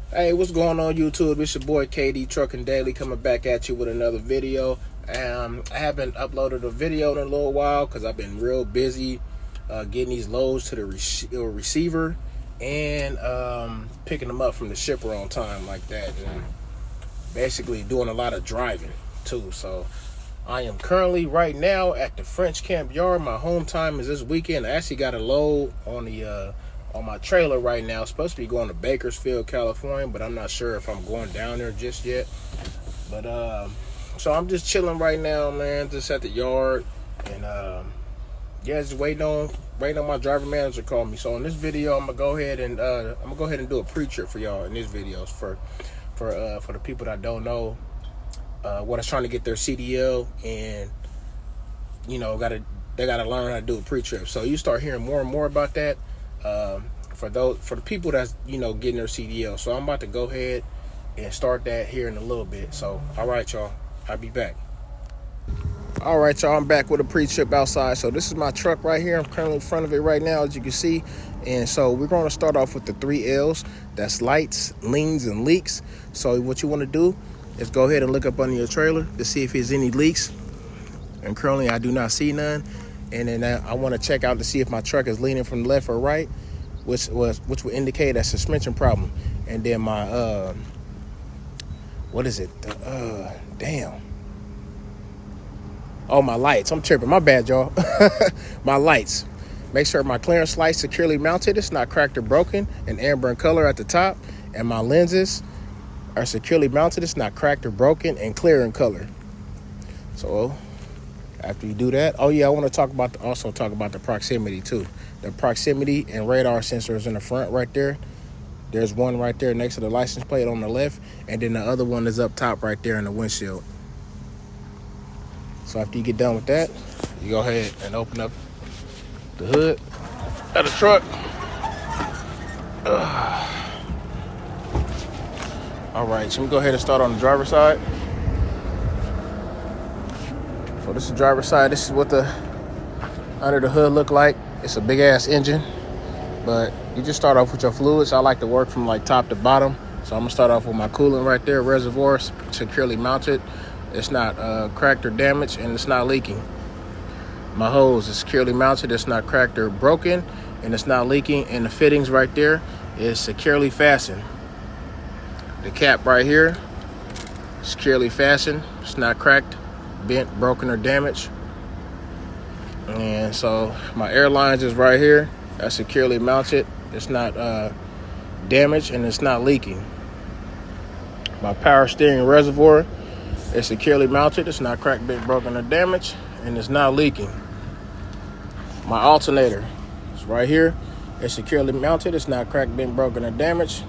Hey, what's going on YouTube? It's your boy KD Trucking Daily coming back at you with another video. I haven't uploaded a video in a little while because I've been real busy getting these loads to the receiver and picking them up from the shipper on time like that, and basically doing a lot of driving too. So I am currently right now at the French Camp Yard. My home time is this weekend. I actually got a load on my trailer right now. Supposed to be going to Bakersfield, California, but I'm not sure if I'm going down there just yet. But so I'm just chilling right now, man, just at the yard, and yeah, just waiting on my driver manager to call me. So in this video, I'm gonna go ahead and do a pre-trip for y'all in this video for the people that don't know what is trying to get their CDL, and you know, they gotta learn how to do a pre-trip. So you start hearing more and more about that for the people that's, you know, getting their CDL. So I'm about to go ahead and start that here in a little bit. So all right, y'all, I'll be back. All right, y'all, I'm back with a pre-trip outside. So this is my truck right here. I'm currently in front of it right now, as you can see. And so we're going to start off with the 3 L's. That's lights, leans, and leaks. So what you want to do is go ahead and look up under your trailer to see if there's any leaks. And currently I do not see none. And then I want to check out to see if my truck is leaning from the left or right, which would indicate a suspension problem. And then my what is it? Damn. Oh, my lights. I'm tripping. My bad, y'all. My lights. Make sure my clearance light's securely mounted. It's not cracked or broken, and amber in color at the top. And my lenses are securely mounted. It's not cracked or broken, and clear in color. So after you do that, oh yeah, I want to also talk about the proximity too. The proximity and radar sensors in the front right there. There's one right there next to the license plate on the left, and then the other one is up top right there in the windshield. So after you get done with that, you go ahead and open up the hood of the truck. All right, so we go ahead and start on the driver's side. So this is the driver's side. This is what the under the hood look like. It's a big ass engine, but you just start off with your fluids. I like to work from like top to bottom. So I'm gonna start off with my coolant right there. Reservoir securely mounted. It's not cracked or damaged, and it's not leaking. My hose is securely mounted. It's not cracked or broken, and it's not leaking. And the fittings right there is securely fastened. The cap right here, securely fastened. It's not cracked, bent, broken, or damaged. And so my airlines is right here. That's securely mounted. It's not damaged, and it's not leaking. My power steering reservoir is securely mounted. It's not cracked, bent, broken, or damaged, and it's not leaking. My alternator is right here. It's securely mounted. It's not cracked, bent, broken, or damaged.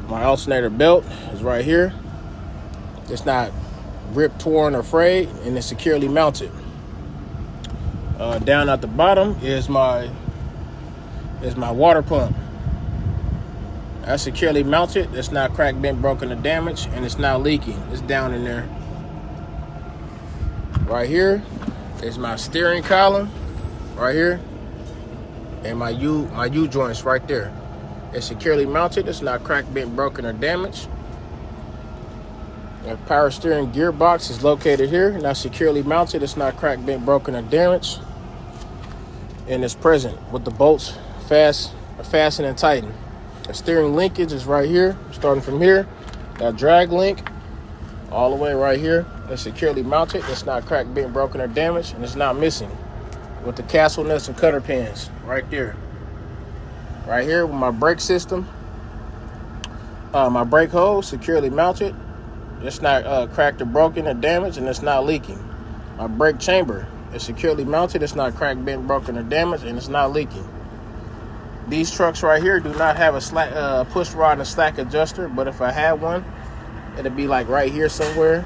My alternator belt is right here. It's not ripped, torn, or frayed, and it's securely mounted. Down at the bottom is my water pump. That's securely mounted. It's not cracked, bent, broken, or damaged, and it's not leaking. It's down in there. Right here is my steering column, right here, and my U joints right there. It's securely mounted. It's not cracked, bent, broken, or damaged. The power steering gearbox is located here, and that's securely mounted. It's not cracked, bent, broken, or damaged, and it's present with the bolts fastened and tightened. The steering linkage is right here, starting from here. That drag link all the way right here. It's securely mounted. It's not cracked, bent, broken, or damaged, and it's not missing. With the castle nuts and cutter pins right there. Right here with my brake system. My brake hose securely mounted. It's not cracked or broken or damaged, and it's not leaking. My brake chamber is securely mounted. It's not cracked, bent, broken, or damaged, and it's not leaking. These trucks right here do not have a push rod and slack adjuster, but if I had one, it'd be like right here somewhere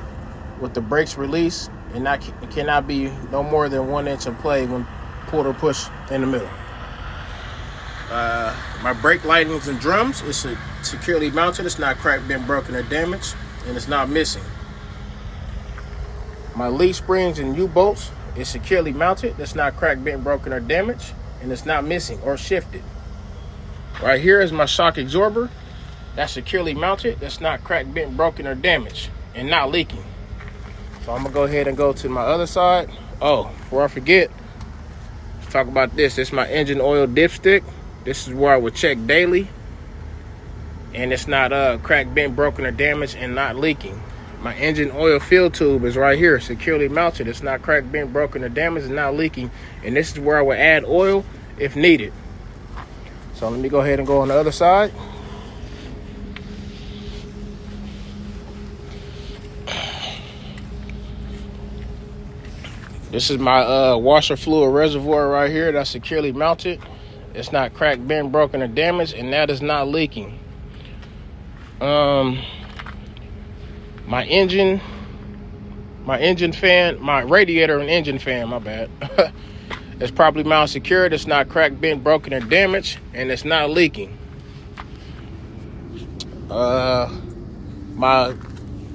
with the brakes released, and it cannot be no more than 1 inch of play when pulled or pushed in the middle. My brake lightnings and drums is securely mounted. It's not cracked, bent, broken, or damaged, and it's not missing. My leaf springs and U-bolts is securely mounted. It's not cracked, bent, broken, or damaged, and it's not missing or shifted. Right here is my shock absorber. That's securely mounted. That's not cracked, bent, broken, or damaged, and not leaking. So I'm gonna go ahead and go to my other side. Oh, before I forget, let's talk about this. This is my engine oil dipstick. This is where I would check daily, and it's not cracked, bent, broken, or damaged, and not leaking. My engine oil fill tube is right here, securely mounted. It's not cracked, bent, broken, or damaged, and not leaking. And this is where I would add oil if needed. So let me go ahead and go on the other side. This is my washer fluid reservoir right here. That's securely mounted. It's not cracked, bent, broken, or damaged, and that is not leaking. My engine fan, my radiator and engine fan, my bad. It's properly mounted secured. It's not cracked, bent, broken, or damaged, and it's not leaking. My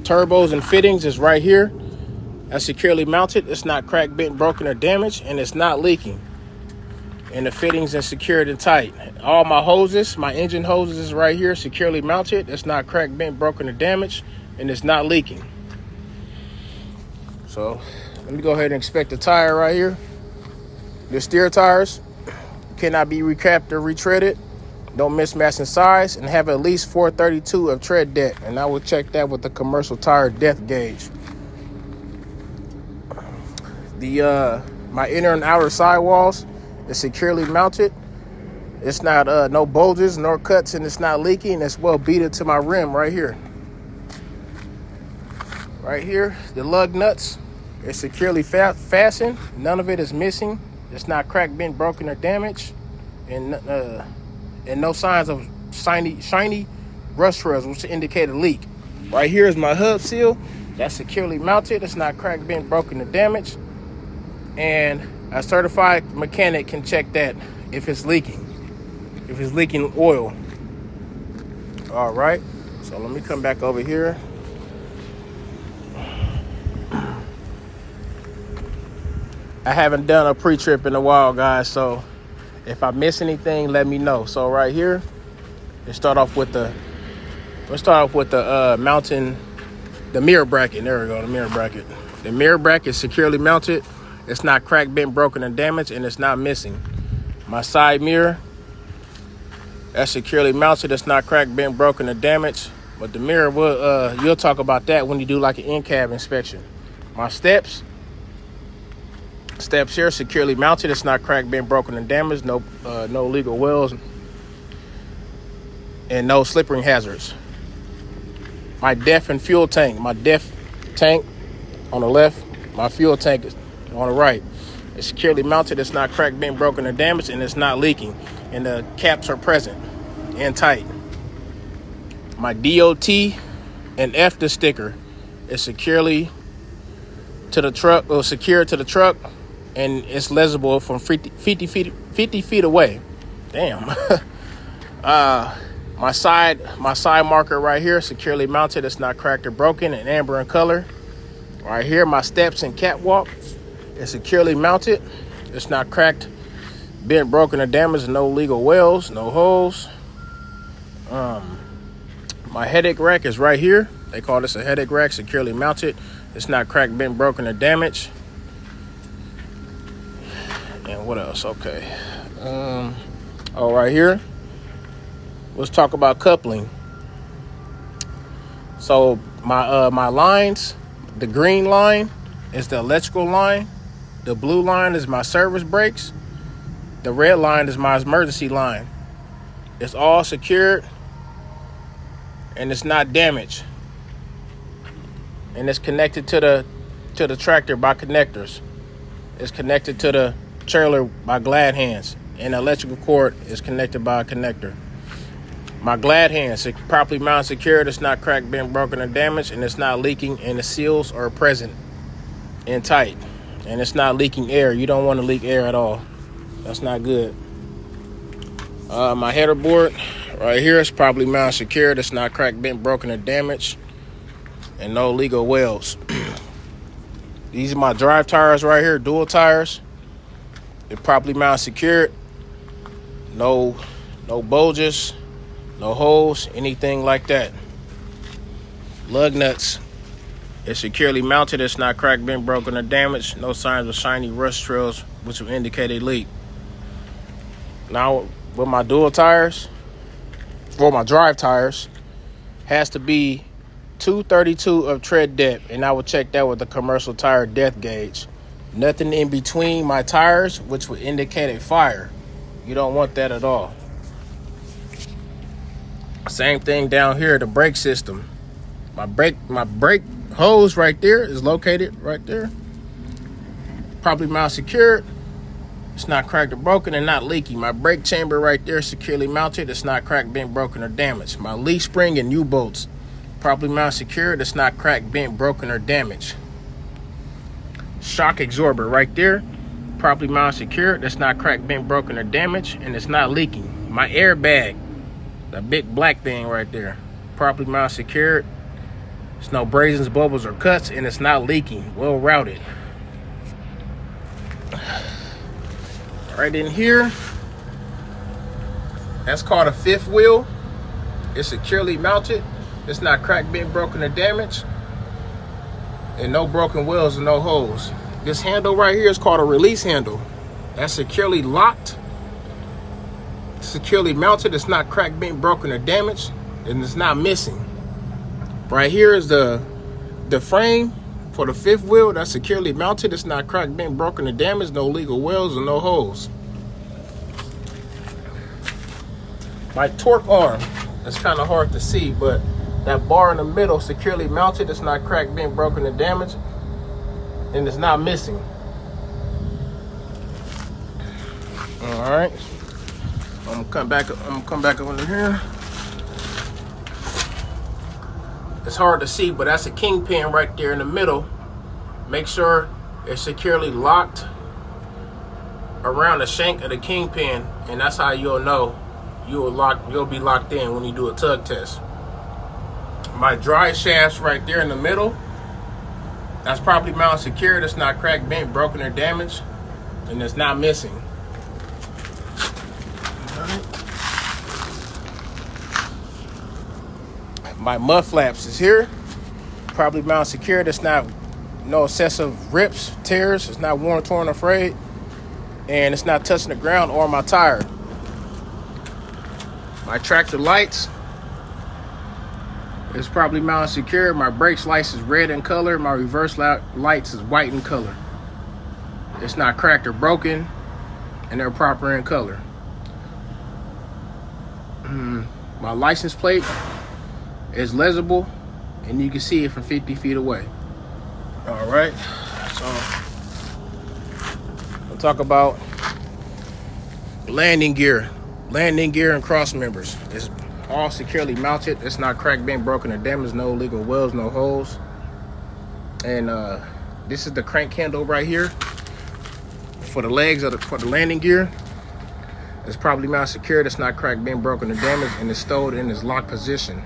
turbos and fittings is right here. That's securely mounted. It's not cracked, bent, broken, or damaged, and it's not leaking. And the fittings are secured and tight. All my hoses, my engine hoses is right here, securely mounted. It's not cracked, bent, broken, or damaged, and it's not leaking. So let me go ahead and inspect the tire right here. The steer tires cannot be recapped or retreaded. Don't mismatch in size, and have at least 432 of tread depth. And I will check that with the commercial tire depth gauge. My inner and outer sidewalls is securely mounted. It's not no bulges nor cuts, and it's not leaking. It's well beaded to my rim right here. Right here, the lug nuts is securely fastened. None of it is missing. It's not cracked, bent, broken, or damaged, and no signs of shiny rust trails, which indicate a leak. Right here is my hub seal. That's securely mounted. It's not cracked, bent, broken, or damaged, and a certified mechanic can check that if it's leaking oil. All right, so let me come back over here. I haven't done a pre-trip in a while, guys, so if I miss anything, let me know. So right here, let's start off with the mounting, the mirror bracket. There we go, the mirror bracket. The mirror bracket is securely mounted. It's not cracked, bent, broken, or damaged, and it's not missing. My side mirror, that's securely mounted. It's not cracked, bent, broken, or damaged, but the mirror will you'll talk about that when you do like an in-cab inspection. My steps here securely mounted. It's not cracked, bent, broken, and damaged. No legal wells and no slipping hazards. My def and fuel tank. My def tank on the left. My fuel tank is on the right. It's securely mounted. It's not cracked, bent, broken, or damaged, and it's not leaking. And the caps are present and tight. My DOT and FTA sticker is securely to the truck, or secured to the truck, and it's legible from 50 feet away. Damn. My side marker right here, securely mounted. It's not cracked or broken, and amber in color. Right here, my steps and catwalk is securely mounted. It's not cracked, bent, broken, or damaged. No legal wells, no holes. My headache rack is right here. They call this a headache rack, securely mounted. It's not cracked, bent, broken, or damaged. And what else? Okay. Right here. Let's talk about coupling. So my lines, the green line is the electrical line. The blue line is my service brakes. The red line is my emergency line. It's all secured and it's not damaged. And it's connected to the tractor by connectors. It's connected to the trailer by glad hands, and the electrical cord is connected by a connector. My glad hands, properly mounted, secured. It's not cracked, bent, broken, or damaged, and it's not leaking, and the seals are present and tight, and it's not leaking air. You don't want to leak air at all. That's not good. My header board right here is properly mounted, secured. It's not cracked, bent, broken, or damaged, and no legal wells. These are my drive tires right here, dual tires. They're properly mounted, secured. No bulges, no holes, anything like that. Lug nuts is securely mounted. It's not cracked, bent, broken, or damaged. No signs of shiny rust trails, which will indicate a leak. Now, with my dual tires, for my drive tires, has to be 232 of tread depth, and I will check that with the commercial tire depth gauge. Nothing in between my tires, which would indicate a fire. You don't want that at all. Same thing down here, the brake system. My brake hose right there is located right there. Properly mount secured. It's not cracked or broken and not leaky. My brake chamber right there is securely mounted. It's not cracked, bent, broken, or damaged. My leaf spring and U-bolts properly mount secured. It's not cracked, bent, broken, or damaged. Shock absorber right there, properly mount secured. That's not cracked, bent, broken, or damaged, and it's not leaking. My airbag, the big black thing right there, properly mount secured. There's no abrasions, bubbles, or cuts, and it's not leaking. Well routed. Right in here, that's called a fifth wheel. It's securely mounted. It's not cracked, bent, broken, or damaged, and no broken wheels and no holes. This handle right here is called a release handle. That's securely locked, securely mounted. It's not cracked, bent, broken, or damaged, and it's not missing. Right here is the frame for the fifth wheel. That's securely mounted. It's not cracked, bent, broken, or damaged. No legal wheels and no holes. My torque arm, it's kind of hard to see, but that bar in the middle, securely mounted. It's not cracked, bent, broken, or damaged, and it's not missing. All right, I'm gonna come back over here. It's hard to see, but that's a kingpin right there in the middle. Make sure it's securely locked around the shank of the kingpin, and that's how you'll know you'll be locked in when you do a tug test. My drive shafts right there in the middle, that's properly mounted secured. It's not cracked, bent, broken, or damaged, and it's not missing. My mud flaps is here, properly mounted secured. It's not no excessive rips, tears. It's not worn, torn, or frayed, and it's not touching the ground or my tire. My tractor lights is properly mounted secure. My brakes lights is red in color. My reverse lights is white in color. It's not cracked or broken, and they're proper in color. My license plate is legible, and you can see it from 50 feet away. All right, so we'll talk about landing gear. Landing gear and cross members. It's all securely mounted. It's not cracked, bent, broken, or damaged. No illegal welds, no holes. And this is the crank handle right here for the legs for the landing gear. It's properly mounted secured. It's not cracked, bent, broken, or damaged, and it's stowed in its locked position.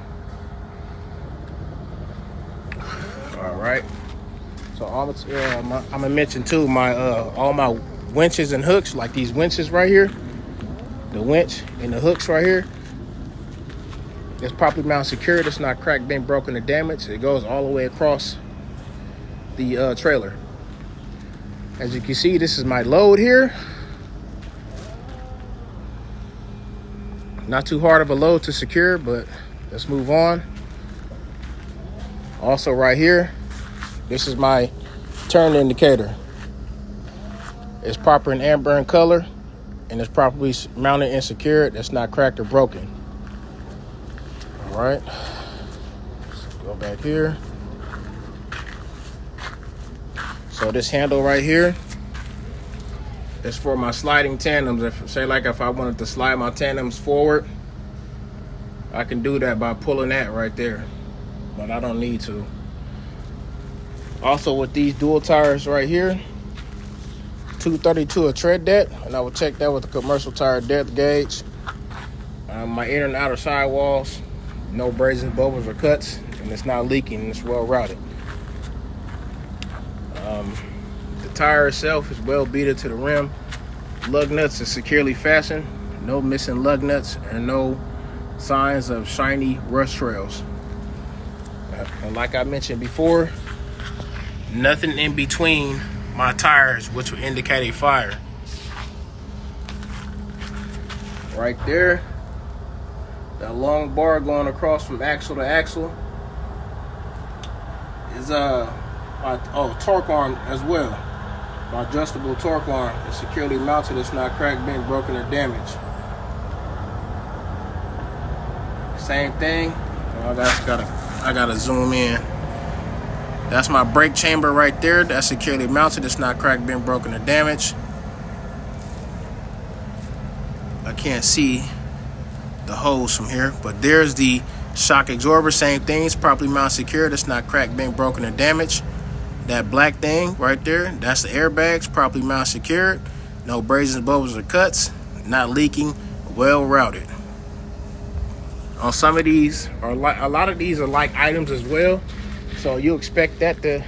All right. So I'm gonna mention too my all my winches and hooks, like these winches right here. The winch and the hooks right here, it's properly mounted secured. It's not cracked, bent, broken, or damaged. It goes all the way across the trailer. As you can see, this is my load here. Not too hard of a load to secure, but let's move on. Also right here, this is my turn indicator. It's proper in amber in color, and it's properly mounted and secured. It's not cracked or broken. All right, let's go back here. So this handle right here is for my sliding tandems. If I wanted to slide my tandems forward, I can do that by pulling that right there, but I don't need to. Also with these dual tires right here, 232 of tread depth, and I will check that with the commercial tire depth gauge. My inner and outer sidewalls, no abrasions, bubbles, or cuts, and it's not leaking, and it's well routed. The tire itself is well beaded to the rim. Lug nuts are securely fastened, no missing lug nuts, and no signs of shiny rust trails. And like I mentioned before, nothing in between my tires, which would indicate a fire. Right there, that long bar going across from axle to axle is torque arm as well. My adjustable torque arm is securely mounted. It's not cracked, bent, broken, or damaged. Same thing. I gotta zoom in. That's my brake chamber right there. That's securely mounted. It's not cracked, bent, broken, or damaged. I can't see the hose from here, but there's the shock absorber. Same thing. It's properly mounted, secured. It's not cracked, bent, broken, or damaged. That black thing right there, that's the airbags, properly mounted, secured. No abrasions, bubbles, or cuts. Not leaking. Well routed. On some of these, a lot of these are like items as well, so you expect that the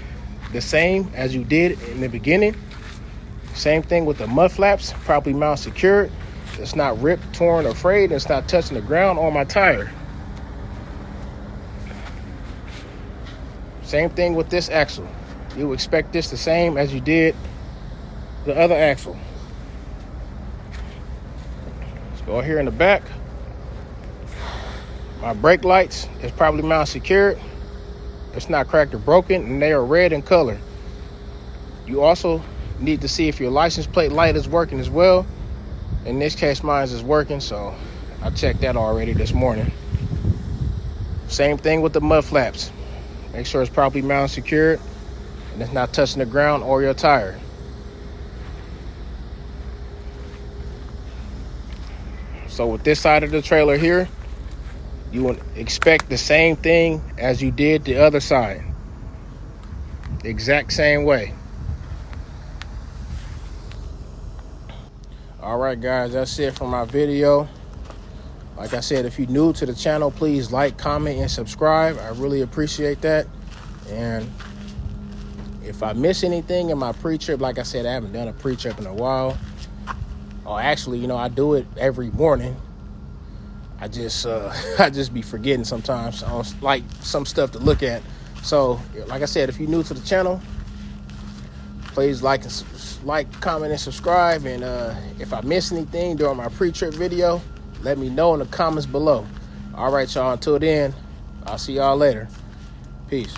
same as you did in the beginning. Same thing with the mud flaps, properly mounted, secured. It's not ripped, torn, or frayed. It's not touching the ground on my tire. Same thing with this axle. You expect this the same as you did the other axle. Let's go here in the back. My brake lights is properly mounted, secured. It's not cracked or broken, and they are red in color. You also need to see if your license plate light is working as well. In this case, mine is working, so I checked that already this morning. Same thing with the mud flaps. Make sure it's properly mounted, secured, and it's not touching the ground or your tire. So with this side of the trailer here, you would expect the same thing as you did the other side. The exact same way. All right, guys, that's it for my video. Like I said, if you're new to the channel, please like, comment, and subscribe. I really appreciate that. And if I miss anything in my pre-trip, like I said, I haven't done a pre-trip in a while. Oh, actually, I do it every morning. I just be forgetting sometimes. Like some stuff to look at. So, like I said, if you're new to the channel, please like, comment, and subscribe. And if I miss anything during my pre-trip video, let me know in the comments below. All right, y'all. Until then, I'll see y'all later. Peace.